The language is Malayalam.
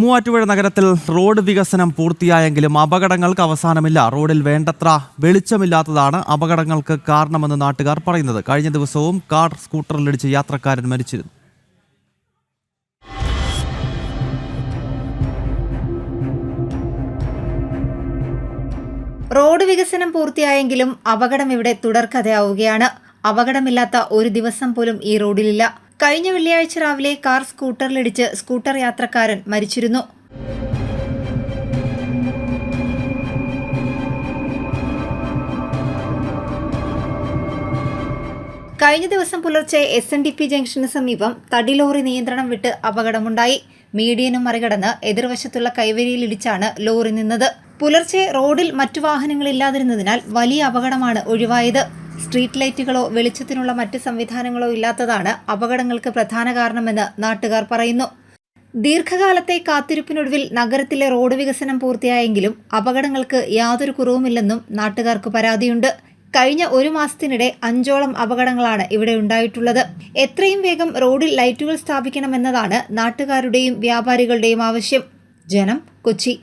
മൂവാറ്റുപുഴ നഗരത്തിൽ റോഡ് വികസനം പൂർത്തിയായെങ്കിലും അപകടങ്ങൾക്ക് അവസാനമില്ല. റോഡിൽ വേണ്ടത്ര വെളിച്ചമില്ലാത്തതാണ് അപകടങ്ങൾക്ക് കാരണമെന്ന് നാട്ടുകാർ പറയുന്നത്. കഴിഞ്ഞ ദിവസവും കാർ സ്കൂട്ടറിലിടിച്ച് യാത്രക്കാരൻ മരിച്ചിരുന്നു. റോഡ് വികസനം പൂർത്തിയായെങ്കിലും അപകടം ഇവിടെ തുടർക്കഥയാവുകയാണ്. അപകടമില്ലാത്ത ഒരു ദിവസം പോലും ഈ റോഡിലില്ല. കഴിഞ്ഞ വെള്ളിയാഴ്ച രാവിലെ കാർ സ്കൂട്ടറിലിടിച്ച് സ്കൂട്ടർ യാത്രക്കാരൻ മരിച്ചിരുന്നു. കഴിഞ്ഞ ദിവസം പുലർച്ചെ SNDP ജംഗ്ഷന് സമീപം തടി ലോറി നിയന്ത്രണം വിട്ട് അപകടമുണ്ടായി. മീഡിയനും മറികടന്ന് എതിർവശത്തുള്ള കൈവരിയിലിടിച്ചാണ് ലോറി നിന്നത്. പുലർച്ചെ റോഡിൽ മറ്റു വാഹനങ്ങളില്ലാതിരുന്നതിനാൽ വലിയ അപകടമാണ് ഒഴിവായത്. സ്ട്രീറ്റ് ലൈറ്റുകളോ വെളിച്ചത്തിനുള്ള മറ്റ് സംവിധാനങ്ങളോ ഇല്ലാത്തതാണ് അപകടങ്ങൾക്ക് പ്രധാന കാരണമെന്ന് നാട്ടുകാർ പറയുന്നു. ദീർഘകാലത്തെ കാത്തിരിപ്പിനൊടുവിൽ നഗരത്തിലെ റോഡ് വികസനം പൂർത്തിയായെങ്കിലും അപകടങ്ങൾക്ക് യാതൊരു കുറവുമില്ലെന്നും നാട്ടുകാർക്ക് പരാതിയുണ്ട്. കഴിഞ്ഞ ഒരു മാസത്തിനിടെ 5ഓളം അപകടങ്ങളാണ് ഇവിടെ ഉണ്ടായിട്ടുള്ളത്. എത്രയും വേഗം റോഡിൽ ലൈറ്റുകൾ സ്ഥാപിക്കണമെന്നതാണ് നാട്ടുകാരുടെയും വ്യാപാരികളുടെയും ആവശ്യം. ജനം, കൊച്ചി.